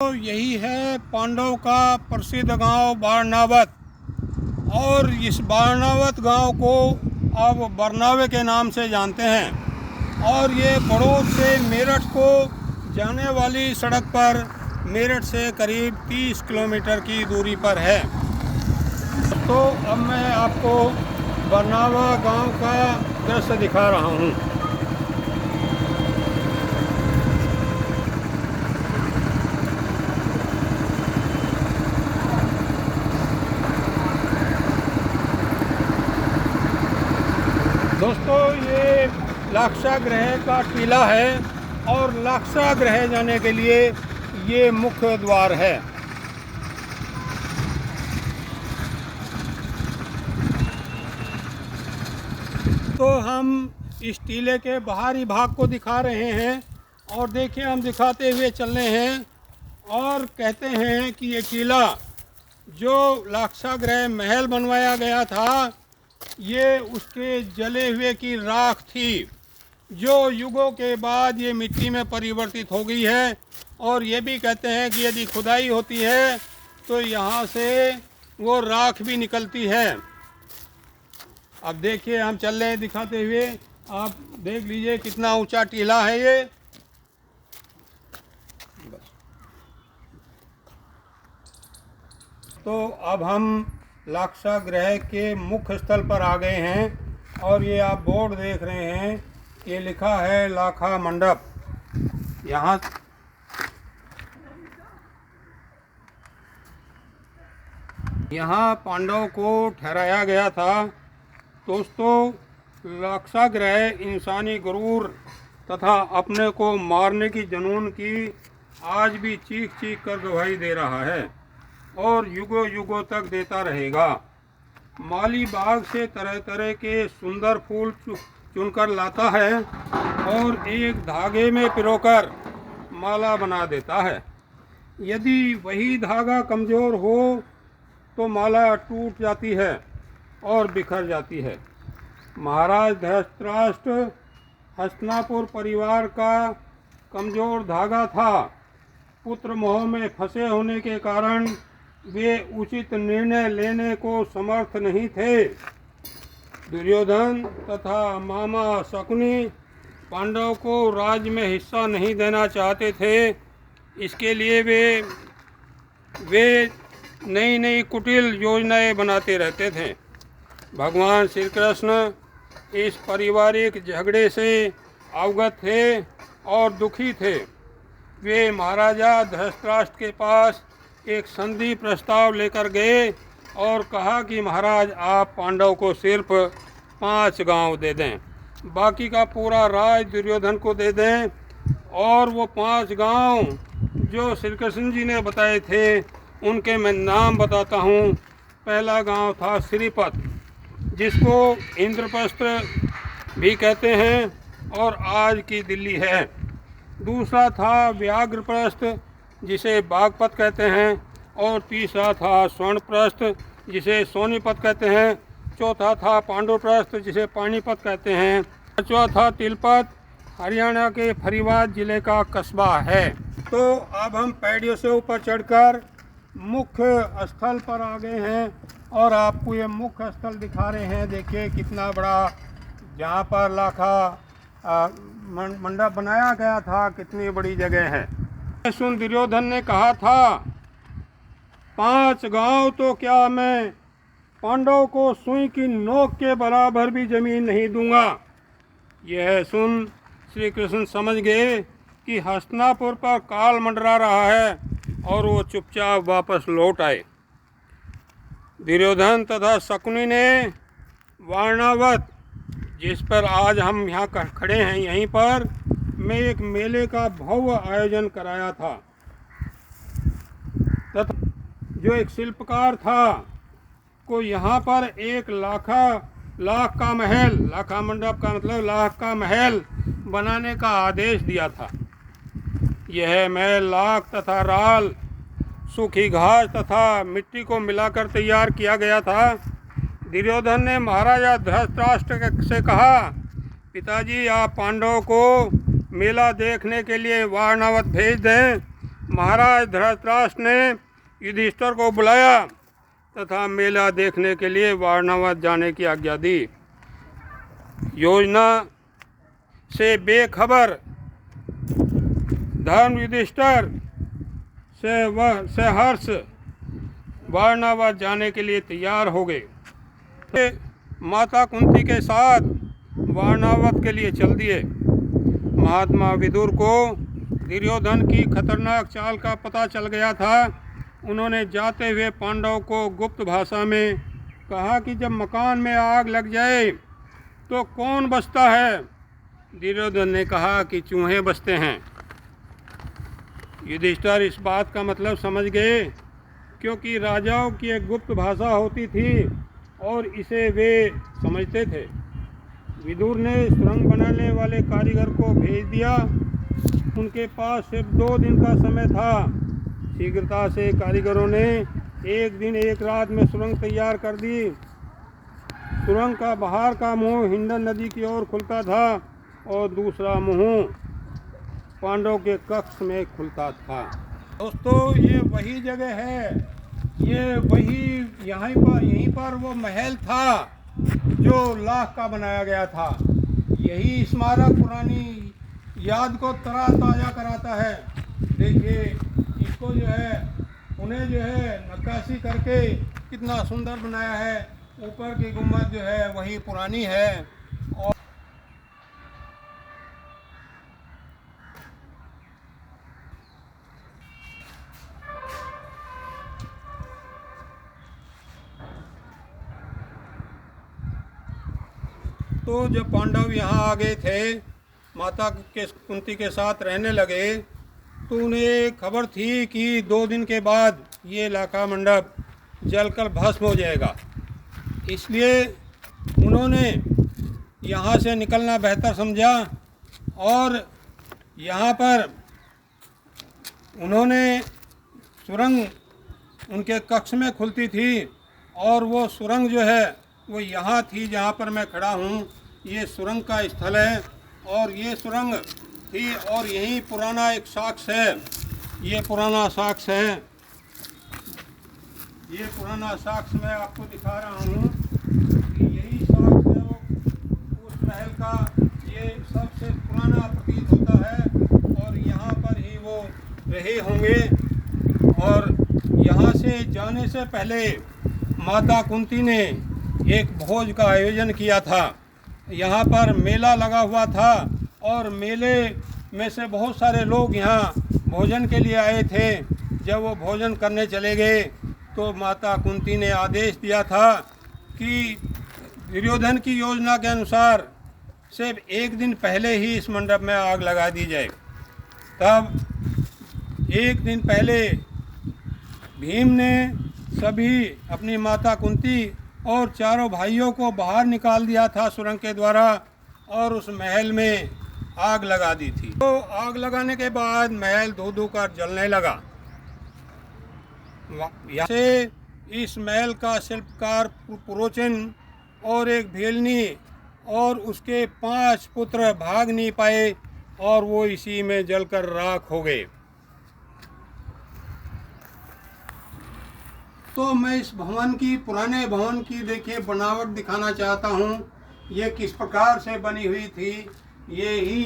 तो यही है पांडव का प्रसिद्ध गांव बारनावत। और इस बारनावत गांव को अब बरनावे के नाम से जानते हैं। और ये बड़ौद से मेरठ को जाने वाली सड़क पर मेरठ से करीब 30 किलोमीटर की दूरी पर है। तो अब मैं आपको बरनावा गांव का दृश्य दिखा रहा हूँ। दोस्तों, ये लाक्षागृह का टीला है और लाक्षागृह जाने के लिए ये मुख्य द्वार है। तो हम इस टीले के बाहरी भाग को दिखा रहे हैं और देखिए, हम दिखाते हुए चल रहे हैं और कहते हैं कि ये टीला जो लाक्षागृह महल बनवाया गया था, ये उसके जले हुए की राख थी, जो युगों के बाद ये मिट्टी में परिवर्तित हो गई है। और ये भी कहते हैं कि यदि खुदाई होती है तो यहाँ से वो राख भी निकलती है। अब देखिए, हम चल रहे हैं दिखाते हुए, आप देख लीजिए कितना ऊंचा टीला है ये। तो अब हम लाक्षागृह के मुख्य स्थल पर आ गए हैं और ये आप बोर्ड देख रहे हैं, ये लिखा है लाखा मंडप। यहाँ पांडव को ठहराया गया था। दोस्तों, लाक्षागृह इंसानी गुरूर तथा अपने को मारने की जुनून की आज भी चीख चीख कर गवाही दे रहा है और युगों युगों तक देता रहेगा। माली बाग से तरह तरह के सुंदर फूल चुनकर लाता है और एक धागे में पिरोकर माला बना देता है। यदि वही धागा कमज़ोर हो तो माला टूट जाती है और बिखर जाती है। महाराज धृतराष्ट्र हस्तिनापुर परिवार का कमज़ोर धागा था। पुत्र मोह में फंसे होने के कारण वे उचित निर्णय लेने को समर्थ नहीं थे। दुर्योधन तथा मामा शकुनी पांडव को राज्य में हिस्सा नहीं देना चाहते थे। इसके लिए वे नई नई कुटिल योजनाएं बनाते रहते थे। भगवान श्री कृष्ण इस पारिवारिक झगड़े से अवगत थे और दुखी थे। वे महाराजा धृतराष्ट्र के पास एक संधि प्रस्ताव लेकर गए और कहा कि महाराज, आप पांडव को सिर्फ 5 गांव दे दें, बाकी का पूरा राज दुर्योधन को दे दें। और वो 5 गांव जो श्री कृष्ण जी ने बताए थे, उनके मैं नाम बताता हूँ। पहला गांव था श्रीपत, जिसको इंद्रप्रस्थ भी कहते हैं और आज की दिल्ली है। दूसरा था व्याघ्रप्रस्थ, जिसे बागपत कहते हैं। और तीसरा था स्वर्णप्रस्थ, जिसे सोनीपत कहते हैं। चौथा था पांडुप्रस्थ, जिसे पानीपत कहते हैं। पांचवा था तिलपत, हरियाणा के फरीदाबाद जिले का कस्बा है। तो अब हम पैड़ियों से ऊपर चढ़कर मुख्य स्थल पर आ गए हैं और आपको ये मुख्य स्थल दिखा रहे हैं। देखिए कितना बड़ा, जहाँ पर लाखा मंडप बनाया गया था, कितनी बड़ी जगह है। सुन, दुर्योधन ने कहा था, 5 गांव तो क्या, मैं पांडव को सुई की नोक के बराबर भी जमीन नहीं दूंगा। यह सुन श्री कृष्ण समझ गए कि हस्तिनापुर पर काल मंडरा रहा है और वो चुपचाप वापस लौट आए। दुर्योधन तथा शकुनी ने बारनावत, जिस पर आज हम यहाँ खड़े हैं, यहीं पर में एक मेले का भव्य आयोजन कराया था। तथा जो एक शिल्पकार था को यहाँ पर एक लाख का महल, लाखा मंडप का मतलब लाख का महल बनाने का आदेश दिया था। यह महल लाख तथा राल, सूखी घास तथा मिट्टी को मिलाकर तैयार किया गया था। दुर्योधन ने महाराजा धृतराष्ट्र से कहा, पिताजी, आप पांडवों को मेला देखने के लिए बारनावत भेज दें। महाराज धृतराष्ट्र ने युधिष्ठिर को बुलाया तथा मेला देखने के लिए वारणावत जाने की आज्ञा दी। योजना से बेखबर धर्म युधिष्ठिर से वह सहर्ष वारणावत जाने के लिए तैयार हो गए। माता कुंती के साथ वारणावत के लिए चल दिए। महात्मा विदुर को दुर्योधन की खतरनाक चाल का पता चल गया था। उन्होंने जाते हुए पांडवों को गुप्त भाषा में कहा कि जब मकान में आग लग जाए तो कौन बचता है? दुर्योधन ने कहा कि चूहे बचते हैं। युधिष्ठिर इस बात का मतलब समझ गए, क्योंकि राजाओं की एक गुप्त भाषा होती थी और इसे वे समझते थे। विदुर ने सुरंग बनाने वाले कारीगर को भेज दिया। उनके पास सिर्फ 2 दिन का समय था। शीघ्रता से कारीगरों ने 1 दिन 1 रात में सुरंग तैयार कर दी। सुरंग का बाहर का मुंह हिंडन नदी की ओर खुलता था और दूसरा मुंह पांडवों के कक्ष में खुलता था। दोस्तों, ये वही जगह है, ये वही यहीं पर वो महल था जो लाख का बनाया गया था। यही स्मारक पुरानी याद को ताज़ा कराता है। देखिए, इसको जो है उन्हें जो है नक्काशी करके कितना सुंदर बनाया है। ऊपर की गुम्बद जो है वही पुरानी है। और तो जब पांडव यहाँ आ गए थे, माता के कुंती के साथ रहने लगे, तो उन्हें खबर थी कि 2 दिन के बाद ये लाखा मंडप जलकर भस्म हो जाएगा। इसलिए उन्होंने यहाँ से निकलना बेहतर समझा और यहाँ पर उन्होंने सुरंग उनके कक्ष में खुलती थी और वो सुरंग जो है वो यहाँ थी जहाँ पर मैं खड़ा हूँ। ये सुरंग का स्थल है और ये सुरंग थी और यही पुराना एक साक्ष्य है। ये पुराना साक्ष्य है, ये पुराना साक्ष्य मैं आपको दिखा रहा हूँ कि यही साक्ष्य है उस महल का। ये सबसे पुराना प्रतीत होता है और यहाँ पर ही वो रहे होंगे। और यहाँ से जाने से पहले माता कुंती ने एक भोज का आयोजन किया था। यहाँ पर मेला लगा हुआ था और मेले में से बहुत सारे लोग यहाँ भोजन के लिए आए थे। जब वो भोजन करने चले गए तो माता कुंती ने आदेश दिया था कि दुर्योधन की योजना के अनुसार सिर्फ 1 दिन पहले ही इस मंडप में आग लगा दी जाए। तब 1 दिन पहले भीम ने सभी अपनी माता कुंती और चारों भाइयों को बाहर निकाल दिया था सुरंग के द्वारा और उस महल में आग लगा दी थी। तो आग लगाने के बाद महल धू धू कर जलने लगा। यहाँ से इस महल का शिल्पकार पुरोचन और एक भेलनी और उसके 5 पुत्र भाग नहीं पाए और वो इसी में जलकर राख हो गए। तो मैं इस भवन की, पुराने भवन की देखिए बनावट दिखाना चाहता हूँ। ये किस प्रकार से बनी हुई थी। ये ही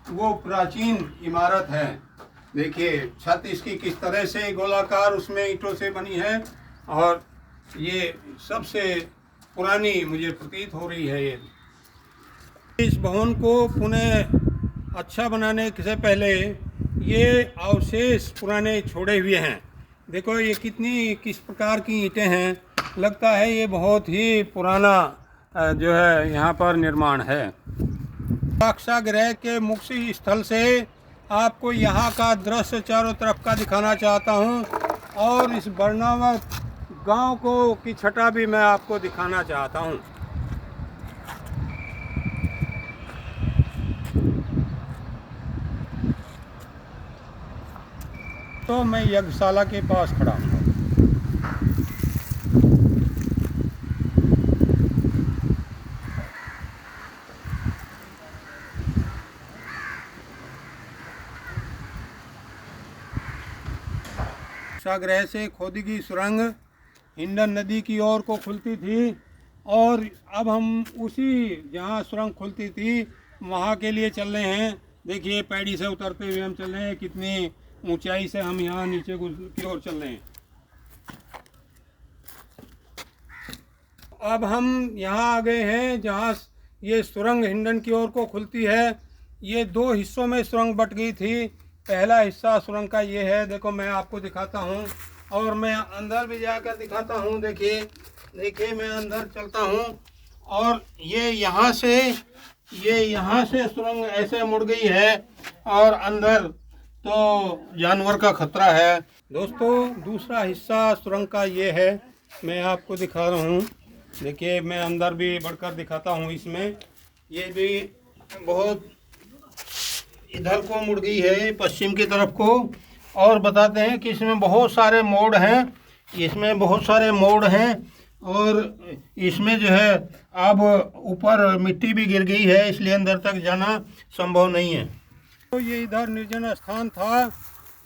वो प्राचीन इमारत है। देखिए छत इसकी किस तरह से गोलाकार उसमें ईंटों से बनी है और ये सबसे पुरानी मुझे प्रतीत हो रही है। ये इस भवन को पुनः अच्छा बनाने से पहले ये अवशेष पुराने छोड़े हुए हैं। देखो ये किस प्रकार की ईंटें हैं। लगता है ये बहुत ही पुराना जो है यहाँ पर निर्माण है। साक्षागृह के मुख्य स्थल से आपको यहाँ का दृश्य चारों तरफ का दिखाना चाहता हूँ और इस वारणावत गांव को की छटा भी मैं आपको दिखाना चाहता हूँ। तो मैं यज्ञशाला के पास खड़ा हूँ। रक्षागृह से खोदी गई सुरंग हिंडन नदी की ओर को खुलती थी, और अब हम उसी जहाँ सुरंग खुलती थी वहाँ के लिए चल रहे हैं। देखिए पैड़ी से उतरते हुए हम चल रहे हैं, कितनी ऊंचाई से हम यहाँ नीचे की ओर चल रहे हैं। अब हम यहाँ आ गए हैं जहाँ ये सुरंग हिंडन की ओर को खुलती है। ये 2 हिस्सों में सुरंग बट गई थी। पहला हिस्सा सुरंग का ये है, देखो मैं आपको दिखाता हूँ, और मैं अंदर भी जाकर दिखाता हूँ। देखिए मैं अंदर चलता हूँ, और ये यहाँ से सुरंग ऐसे मुड़ गई है, और अंदर तो जानवर का खतरा है। दोस्तों दूसरा हिस्सा सुरंग का ये है, मैं आपको दिखा रहा हूँ। देखिए मैं अंदर भी बढ़कर दिखाता हूँ। इसमें ये भी बहुत इधर को मुड़ गई है, पश्चिम की तरफ को, और बताते हैं कि इसमें बहुत सारे मोड़ हैं। और इसमें जो है अब ऊपर मिट्टी भी गिर गई है, इसलिए अंदर तक जाना संभव नहीं है। तो ये इधर निर्जन स्थान था,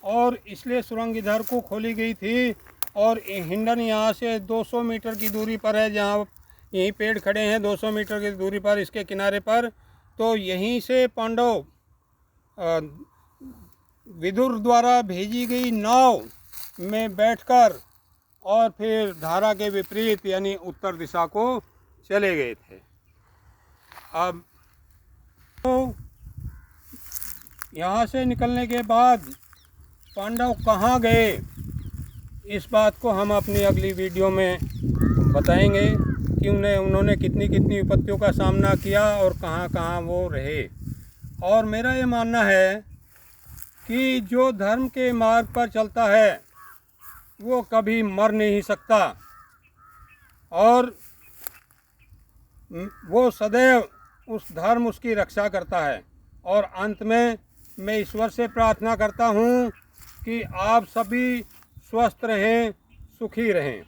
और इसलिए सुरंग इधर को खोली गई थी। और हिंडन यहाँ से 200 मीटर की दूरी पर है, जहाँ यही पेड़ खड़े हैं 200 मीटर की दूरी पर इसके किनारे पर। तो यहीं से पांडव विदुर द्वारा भेजी गई नाव में बैठकर और फिर धारा के विपरीत यानी उत्तर दिशा को चले गए थे। अब तो यहाँ से निकलने के बाद पांडव कहाँ गए, इस बात को हम अपनी अगली वीडियो में बताएंगे कि उन्होंने कितनी कितनी विपत्तियों का सामना किया और कहाँ कहाँ वो रहे। और मेरा ये मानना है कि जो धर्म के मार्ग पर चलता है वो कभी मर नहीं सकता, और वो सदैव उस धर्म उसकी रक्षा करता है। और अंत में मैं ईश्वर से प्रार्थना करता हूँ कि आप सभी स्वस्थ रहें, सुखी रहें।